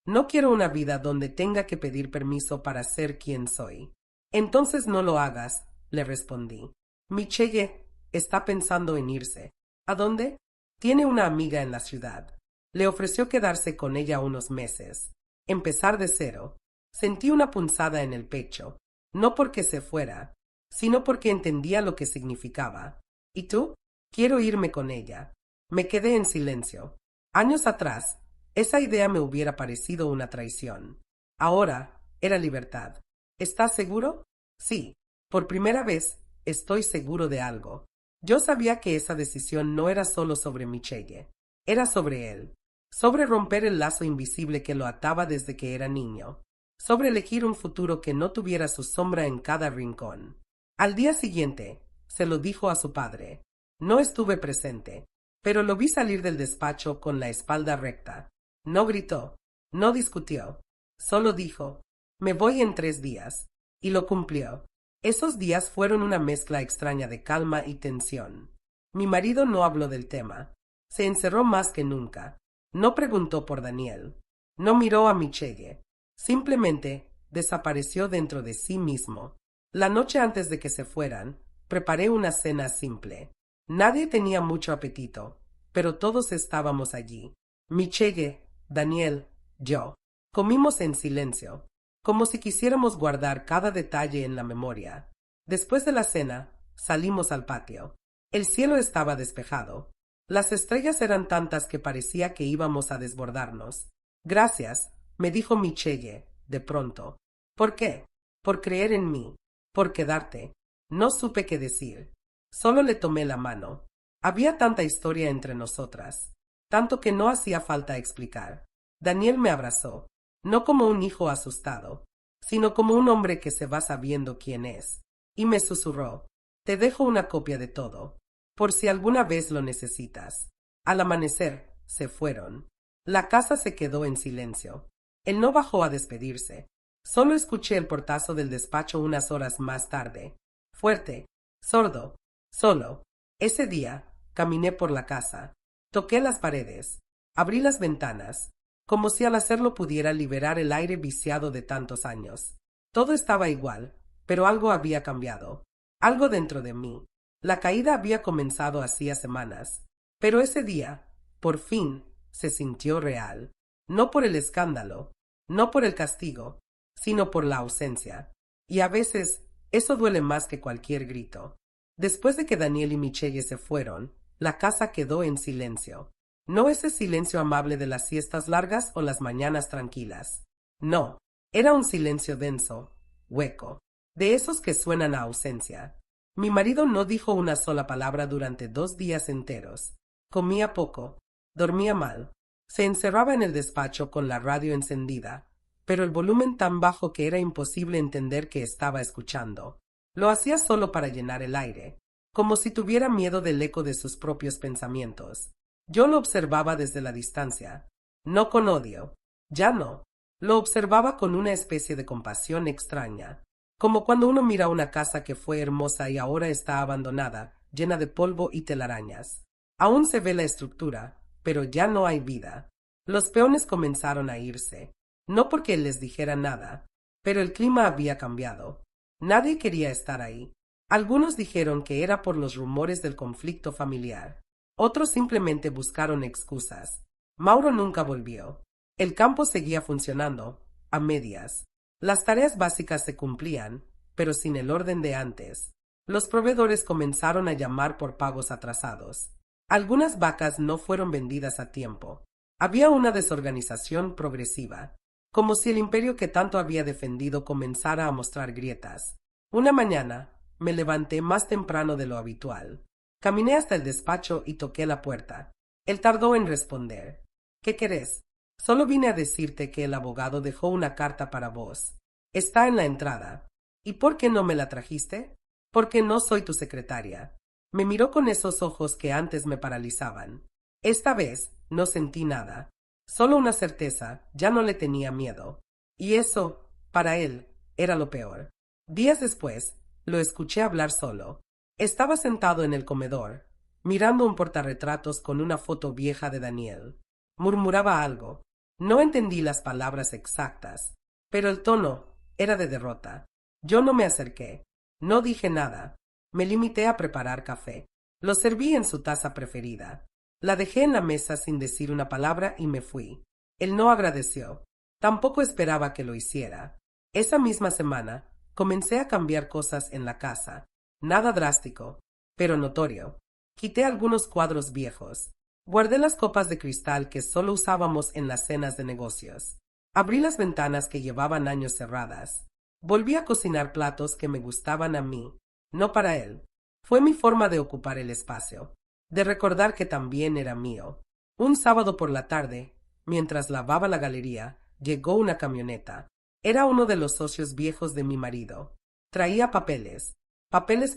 No quiero una vida donde tenga que pedir permiso para ser quien soy. Entonces no lo hagas, le respondí. Michelle está pensando en irse. ¿A dónde? Tiene una amiga en la ciudad. Le ofreció quedarse con ella unos meses. Empezar de cero. Sentí una punzada en el pecho, no porque se fuera, sino porque entendía lo que significaba. ¿Y tú? Quiero irme con ella. Me quedé en silencio. Años atrás, esa idea me hubiera parecido una traición. Ahora era libertad. ¿Estás seguro? Sí. Por primera vez estoy seguro de algo. Yo sabía que esa decisión no era solo sobre Michelle. Era sobre él. Sobre romper el lazo invisible que lo ataba desde que era niño. Sobre elegir un futuro que no tuviera su sombra en cada rincón. Al día siguiente, se lo dijo a su padre. No estuve presente. pero lo vi salir del despacho con la espalda recta. No gritó, no discutió, solo dijo, me voy en 3 días, y lo cumplió. Esos días fueron una mezcla extraña de calma y tensión. Mi marido no habló del tema. Se encerró más que nunca. No preguntó por Daniel. No miró a Michelle. Simplemente desapareció dentro de sí mismo. La noche antes de que se fueran, preparé una cena simple. Nadie tenía mucho apetito, pero todos estábamos allí. Michelle, Daniel, yo. Comimos en silencio, como si quisiéramos guardar cada detalle en la memoria. Después de la cena, salimos al patio. El cielo estaba despejado. Las estrellas eran tantas que parecía que íbamos a desbordarnos. Gracias, me dijo Michelle, de pronto. ¿Por qué? Por creer en mí. Por quedarte. No supe qué decir. Solo le tomé la mano. Había tanta historia entre nosotras, tanto que no hacía falta explicar. Daniel me abrazó, no como un hijo asustado, sino como un hombre que se va sabiendo quién es, y me susurró, te dejo una copia de todo, por si alguna vez lo necesitas. Al amanecer, se fueron. La casa se quedó en silencio. Él no bajó a despedirse. Solo escuché el portazo del despacho unas horas más tarde. Fuerte, sordo, solo. Ese día, caminé por la casa. Toqué las paredes. Abrí las ventanas, como si al hacerlo pudiera liberar el aire viciado de tantos años. Todo estaba igual, pero algo había cambiado. Algo dentro de mí. La caída había comenzado hacía semanas, pero ese día, por fin, se sintió real. No por el escándalo, no por el castigo, sino por la ausencia. Y a veces, eso duele más que cualquier grito. Después de que Daniel y Michelle se fueron, la casa quedó en silencio. No ese silencio amable de las siestas largas o las mañanas tranquilas. No, era un silencio denso, hueco, de esos que suenan a ausencia. Mi marido no dijo una sola palabra durante 2 días enteros. Comía poco, dormía mal. Se encerraba en el despacho con la radio encendida, pero el volumen tan bajo que era imposible entender que estaba escuchando. Lo hacía solo para llenar el aire, como si tuviera miedo del eco de sus propios pensamientos. Yo lo observaba desde la distancia, no con odio, ya no. Lo observaba con una especie de compasión extraña, como cuando uno mira una casa que fue hermosa y ahora está abandonada, llena de polvo y telarañas. Aún se ve la estructura, pero ya no hay vida. Los peones comenzaron a irse, no porque él les dijera nada, pero el clima había cambiado. Nadie quería estar ahí. Algunos dijeron que era por los rumores del conflicto familiar. Otros simplemente buscaron excusas. Mauro nunca volvió. El campo seguía funcionando, a medias. Las tareas básicas se cumplían, pero sin el orden de antes. Los proveedores comenzaron a llamar por pagos atrasados. Algunas vacas no fueron vendidas a tiempo. Había una desorganización progresiva, como si el imperio que tanto había defendido comenzara a mostrar grietas. Una mañana, me levanté más temprano de lo habitual. Caminé hasta el despacho y toqué la puerta. Él tardó en responder. ¿Qué querés? Solo vine a decirte que el abogado dejó una carta para vos. Está en la entrada. ¿Y por qué no me la trajiste? Porque no soy tu secretaria. Me miró con esos ojos que antes me paralizaban. Esta vez no sentí nada. Solo una certeza, ya no le tenía miedo. Y eso, para él, era lo peor. Días después, lo escuché hablar solo. Estaba sentado en el comedor, mirando un portarretratos con una foto vieja de Daniel. Murmuraba algo. No entendí las palabras exactas, pero el tono era de derrota. Yo no me acerqué. No dije nada. Me limité a preparar café. Lo serví en su taza preferida. La dejé en la mesa sin decir una palabra y me fui. Él no agradeció. Tampoco esperaba que lo hiciera. Esa misma semana, comencé a cambiar cosas en la casa. Nada drástico, pero notorio. Quité algunos cuadros viejos. Guardé las copas de cristal que solo usábamos en las cenas de negocios. Abrí las ventanas que llevaban años cerradas. Volví a cocinar platos que me gustaban a mí, no para él. Fue mi forma de ocupar el espacio, de recordar que también era mío. Un sábado por la tarde, mientras lavaba la galería, llegó una camioneta. Era uno de los socios viejos de mi marido. Traía papeles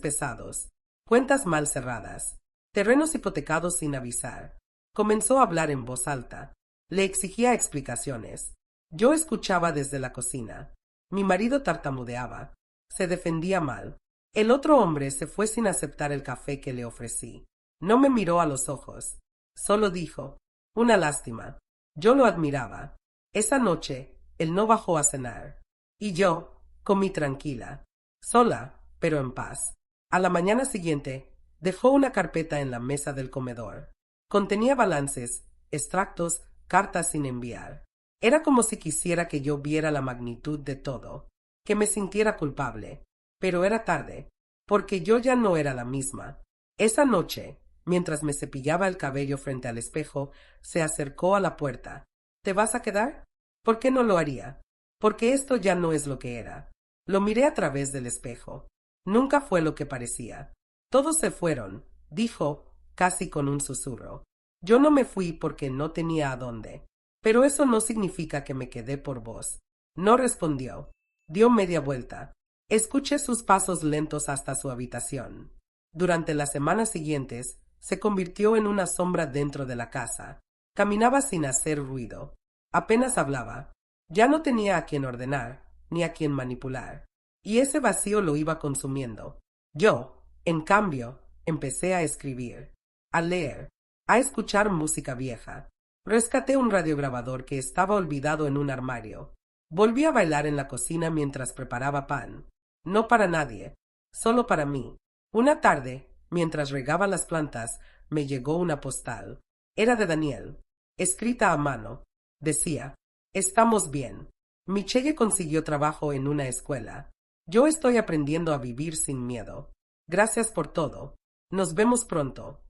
pesados, cuentas mal cerradas. terrenos hipotecados sin avisar. Comenzó a hablar en voz alta. Le exigía explicaciones. Yo escuchaba desde la cocina. Mi marido tartamudeaba. Se defendía mal. El otro hombre se fue sin aceptar el café que le ofrecí. No me miró a los ojos. Solo dijo: una lástima. Yo lo admiraba. Esa noche, él no bajó a cenar. Y yo comí tranquila. Sola, pero en paz. A la mañana siguiente, dejó una carpeta en la mesa del comedor. Contenía balances, extractos, cartas sin enviar. Era como si quisiera que yo viera la magnitud de todo, que me sintiera culpable. Pero era tarde, porque yo ya no era la misma. Esa noche, mientras me cepillaba el cabello frente al espejo, se acercó a la puerta. ¿Te vas a quedar? ¿Por qué no lo haría? Porque esto ya no es lo que era. Lo miré a través del espejo. Nunca fue lo que parecía. Todos se fueron, dijo, casi con un susurro. Yo no me fui porque no tenía a dónde. Pero eso no significa que me quedé por vos. No respondió. Dio media vuelta. Escuché sus pasos lentos hasta su habitación. Durante las semanas siguientes, se convirtió en una sombra dentro de la casa. Caminaba sin hacer ruido. Apenas hablaba. Ya no tenía a quien ordenar, ni a quien manipular. Y ese vacío lo iba consumiendo. Yo, en cambio, empecé a escribir, a leer, a escuchar música vieja. Rescaté un radiograbador que estaba olvidado en un armario. Volví a bailar en la cocina mientras preparaba pan. No para nadie, solo para mí. Una tarde, mientras regaba las plantas, me llegó una postal. Era de Daniel, escrita a mano. Decía: estamos bien. Michelle consiguió trabajo en una escuela. Yo estoy aprendiendo a vivir sin miedo. Gracias por todo. Nos vemos pronto.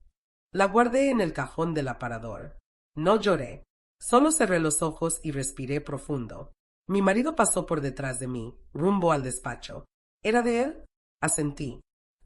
La guardé en el cajón del aparador. No lloré. Solo cerré los ojos y respiré profundo. Mi marido pasó por detrás de mí, rumbo al despacho. ¿Era de él? Asentí.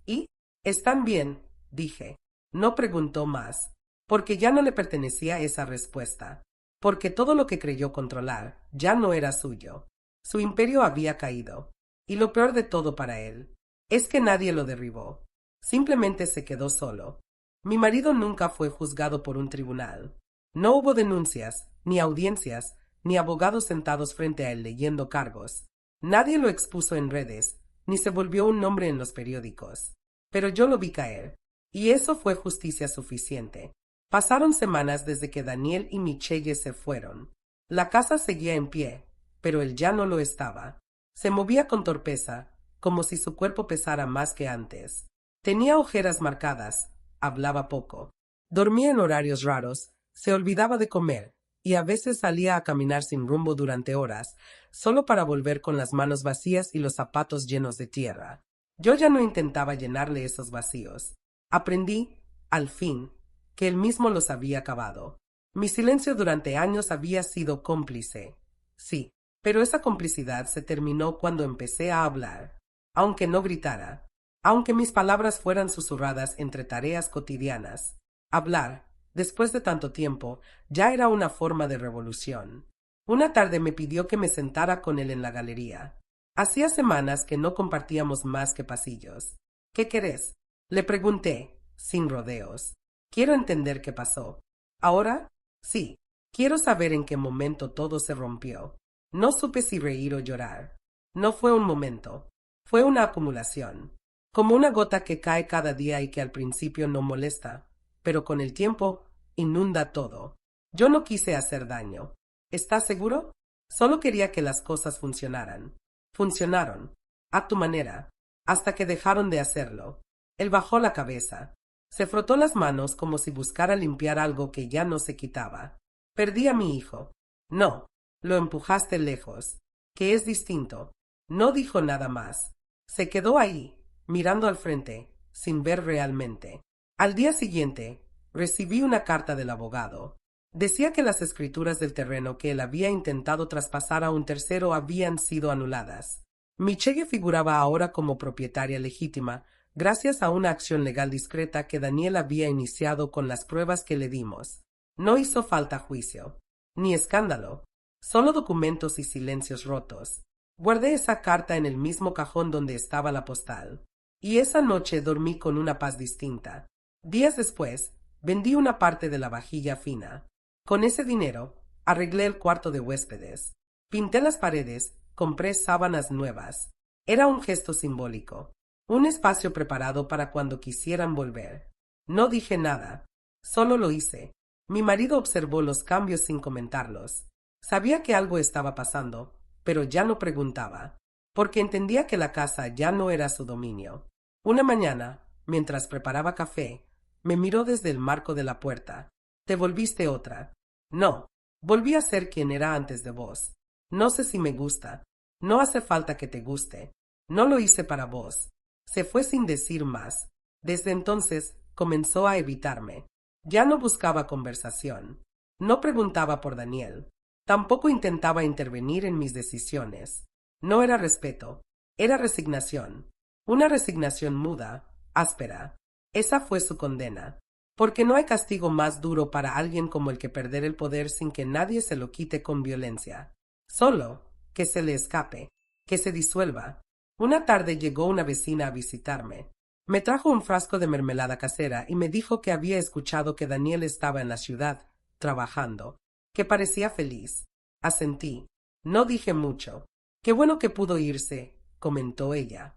¿Y? ¿Están bien? Dije. No preguntó más, porque ya no le pertenecía esa respuesta, porque todo lo que creyó controlar ya no era suyo. Su imperio había caído, y lo peor de todo para él es que nadie lo derribó. Simplemente se quedó solo. Mi marido nunca fue juzgado por un tribunal. No hubo denuncias, ni audiencias, ni abogados sentados frente a él leyendo cargos. Nadie lo expuso en redes, ni se volvió un nombre en los periódicos. Pero yo lo vi caer, y eso fue justicia suficiente. Pasaron semanas desde que Daniel y Michelle se fueron. La casa seguía en pie, pero él ya no lo estaba. Se movía con torpeza, como si su cuerpo pesara más que antes. Tenía ojeras marcadas, hablaba poco. Dormía en horarios raros, se olvidaba de comer, y a veces salía a caminar sin rumbo durante horas, solo para volver con las manos vacías y los zapatos llenos de tierra. Yo ya no intentaba llenarle esos vacíos. Aprendí, al fin, que él mismo los había cavado. Mi silencio durante años había sido cómplice. Sí, pero esa complicidad se terminó cuando empecé a hablar. Aunque no gritara, aunque mis palabras fueran susurradas entre tareas cotidianas. Hablar, después de tanto tiempo, ya era una forma de revolución. Una tarde me pidió que me sentara con él en la galería. Hacía semanas que no compartíamos más que pasillos. ¿Qué querés? Le pregunté, sin rodeos. Quiero entender qué pasó. ¿Ahora? Sí. Quiero saber en qué momento todo se rompió. No supe si reír o llorar. No fue un momento. Fue una acumulación. Como una gota que cae cada día y que al principio no molesta, pero con el tiempo inunda todo. Yo no quise hacer daño. ¿Estás seguro? Solo quería que las cosas funcionaran. Funcionaron, a tu manera, hasta que dejaron de hacerlo. Él bajó la cabeza. Se frotó las manos como si buscara limpiar algo que ya no se quitaba. Perdí a mi hijo. No, lo empujaste lejos, que es distinto. No dijo nada más. Se quedó ahí, mirando al frente, sin ver realmente. Al día siguiente, recibí una carta del abogado. Decía que las escrituras del terreno que él había intentado traspasar a un tercero habían sido anuladas. Michelle figuraba ahora como propietaria legítima, gracias a una acción legal discreta que Daniel había iniciado con las pruebas que le dimos. No hizo falta juicio, ni escándalo, solo documentos y silencios rotos. Guardé esa carta en el mismo cajón donde estaba la postal. Y esa noche dormí con una paz distinta. Días después, vendí una parte de la vajilla fina. Con ese dinero, arreglé el cuarto de huéspedes. Pinté las paredes, compré sábanas nuevas. Era un gesto simbólico. Un espacio preparado para cuando quisieran volver. No dije nada. Solo lo hice. Mi marido observó los cambios sin comentarlos. Sabía que algo estaba pasando, pero ya no preguntaba, porque entendía que la casa ya no era su dominio. Una mañana, mientras preparaba café, me miró desde el marco de la puerta. ¿Te volviste otra? No, volví a ser quien era antes de vos. No sé si me gusta. No hace falta que te guste. No lo hice para vos. Se fue sin decir más. Desde entonces comenzó a evitarme. Ya no buscaba conversación. No preguntaba por Daniel. Tampoco intentaba intervenir en mis decisiones. No era respeto. Era resignación. Una resignación muda, áspera. Esa fue su condena. Porque no hay castigo más duro para alguien como el que perder el poder sin que nadie se lo quite con violencia. Solo que se le escape, que se disuelva. Una tarde llegó una vecina a visitarme. Me trajo un frasco de mermelada casera y me dijo que había escuchado que Daniel estaba en la ciudad, trabajando, que parecía feliz. Asentí. No dije mucho. Qué bueno que pudo irse, comentó ella.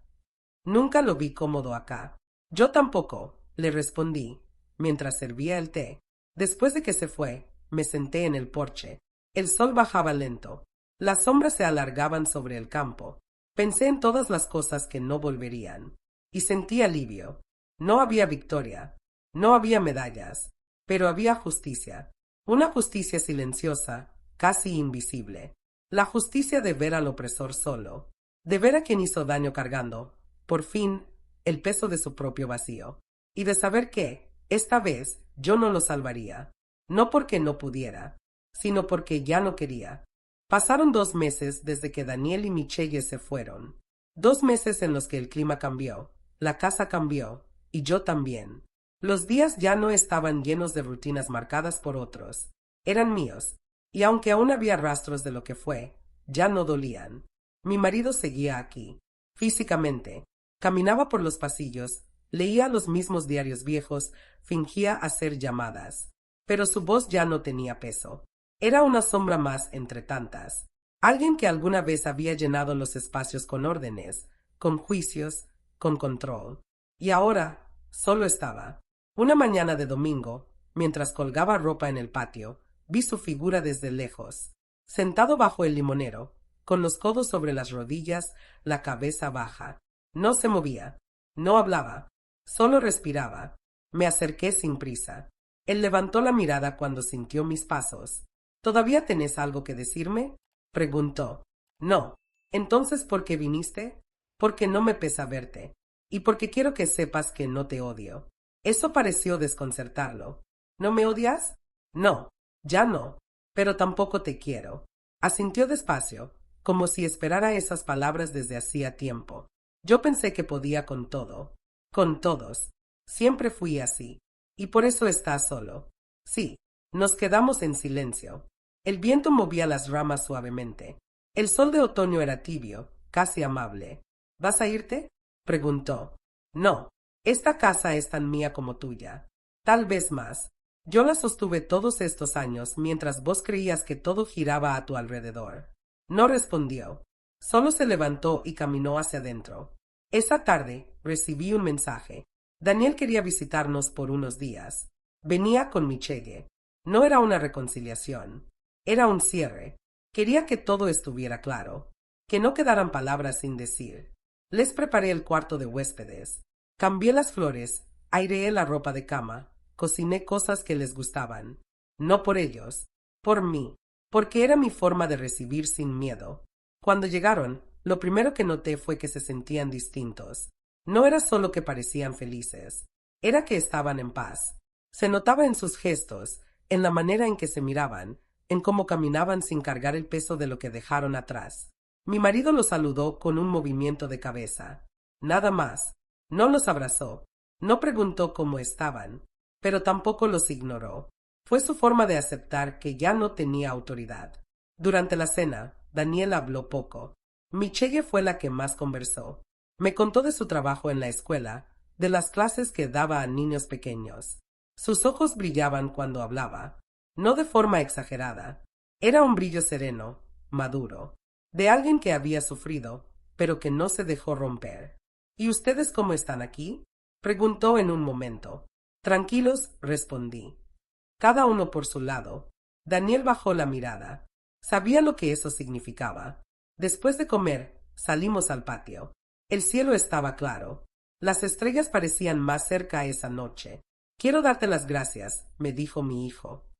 Nunca lo vi cómodo acá. Yo tampoco, le respondí, mientras servía el té. Después de que se fue, me senté en el porche. El sol bajaba lento. Las sombras se alargaban sobre el campo. Pensé en todas las cosas que no volverían. Y sentí alivio. No había victoria. No había medallas. Pero había justicia. Una justicia silenciosa, casi invisible. La justicia de ver al opresor solo. De ver a quien hizo daño cargando, por fin, el peso de su propio vacío. Y de saber que, esta vez, yo no lo salvaría. No porque no pudiera, sino porque ya no quería. Pasaron 2 meses desde que Daniel y Michelle se fueron. 2 meses en los que el clima cambió, la casa cambió, y yo también. Los días ya no estaban llenos de rutinas marcadas por otros. Eran míos, y aunque aún había rastros de lo que fue, ya no dolían. Mi marido seguía aquí, físicamente. Caminaba por los pasillos, leía los mismos diarios viejos, fingía hacer llamadas. Pero su voz ya no tenía peso. Era una sombra más entre tantas. Alguien que alguna vez había llenado los espacios con órdenes, con juicios, con control. Y ahora solo estaba. Una mañana de domingo, mientras colgaba ropa en el patio, vi su figura desde lejos, sentado bajo el limonero, con los codos sobre las rodillas, la cabeza baja. No se movía, no hablaba, solo respiraba. Me acerqué sin prisa. Él levantó la mirada cuando sintió mis pasos. ¿Todavía tenés algo que decirme? Preguntó. No. ¿Entonces por qué viniste? Porque no me pesa verte. Y porque quiero que sepas que no te odio. Eso pareció desconcertarlo. ¿No me odias? No. Ya no. Pero tampoco te quiero. Asintió despacio, como si esperara esas palabras desde hacía tiempo. Yo pensé que podía con todo. Con todos. Siempre fui así. Y por eso estás solo. Sí. Nos quedamos en silencio. El viento movía las ramas suavemente. El sol de otoño era tibio, casi amable. ¿Vas a irte? Preguntó. No. Esta casa es tan mía como tuya. Tal vez más. Yo la sostuve todos estos años mientras vos creías que todo giraba a tu alrededor. No respondió. Solo se levantó y caminó hacia adentro. Esa tarde recibí un mensaje. Daniel quería visitarnos por unos días. Venía con Michelle. No era una reconciliación. Era un cierre. Quería que todo estuviera claro. Que no quedaran palabras sin decir. Les preparé el cuarto de huéspedes. Cambié las flores, aireé la ropa de cama, cociné cosas que les gustaban. No por ellos, por mí, porque era mi forma de recibir sin miedo. Cuando llegaron, lo primero que noté fue que se sentían distintos. No era solo que parecían felices, era que estaban en paz. Se notaba en sus gestos, en la manera en que se miraban, en cómo caminaban sin cargar el peso de lo que dejaron atrás. Mi marido los saludó con un movimiento de cabeza. Nada más. No los abrazó. No preguntó cómo estaban, pero tampoco los ignoró. Fue su forma de aceptar que ya no tenía autoridad. Durante la cena, Daniel habló poco. Michelle fue la que más conversó. Me contó de su trabajo en la escuela, de las clases que daba a niños pequeños. Sus ojos brillaban cuando hablaba, no de forma exagerada. Era un brillo sereno, maduro, de alguien que había sufrido, pero que no se dejó romper. ¿Y ustedes cómo están aquí?, preguntó en un momento. Tranquilos, respondí. Cada uno por su lado. Daniel bajó la mirada. Sabía lo que eso significaba. Después de comer, salimos al patio. El cielo estaba claro. Las estrellas parecían más cerca esa noche. Quiero darte las gracias, me dijo mi hijo,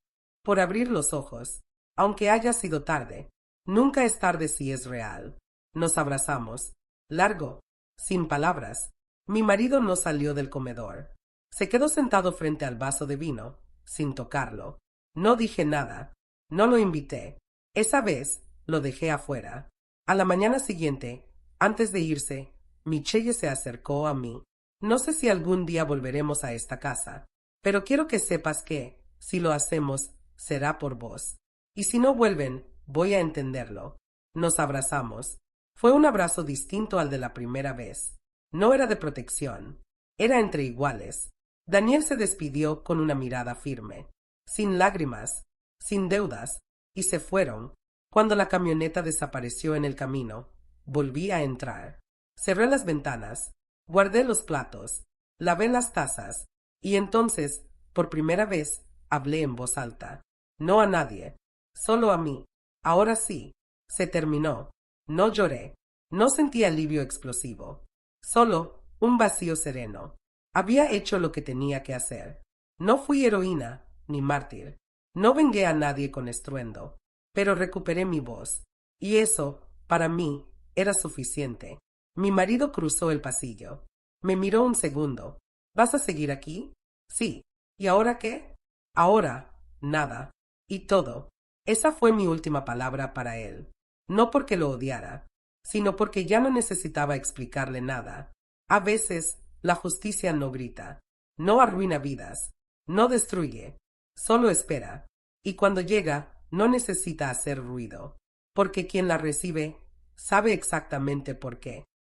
por abrir los ojos. Aunque haya sido tarde, nunca es tarde si es real. Nos abrazamos. Largo, sin palabras. Mi marido no salió del comedor. Se quedó sentado frente al vaso de vino, sin tocarlo. No dije nada. No lo invité. Esa vez lo dejé afuera. A la mañana siguiente, antes de irse, Michelle se acercó a mí. No sé si algún día volveremos a esta casa, pero quiero que sepas que, si lo hacemos, será por vos. Y si no vuelven, voy a entenderlo. Nos abrazamos. Fue un abrazo distinto al de la primera vez. No era de protección. Era entre iguales. Daniel se despidió con una mirada firme, sin lágrimas, sin deudas, y se fueron. Cuando la camioneta desapareció en el camino, volví a entrar. Cerré las ventanas, guardé los platos, lavé las tazas, y entonces, por primera vez, hablé en voz alta. No a nadie, solo a mí. Ahora sí, se terminó. No lloré, no sentí alivio explosivo, solo un vacío sereno. Había hecho lo que tenía que hacer. No fui heroína, ni mártir. No vengué a nadie con estruendo, pero recuperé mi voz, y eso, para mí, era suficiente. Mi marido cruzó el pasillo. Me miró un segundo. ¿Vas a seguir aquí? Sí. ¿Y ahora qué? Ahora, nada. Y todo. Esa fue mi última palabra para él. No porque lo odiara, sino porque ya no necesitaba explicarle nada. A veces, la justicia no grita, no arruina vidas, no destruye, solo espera. Y cuando llega, no necesita hacer ruido, porque quien la recibe sabe exactamente por qué.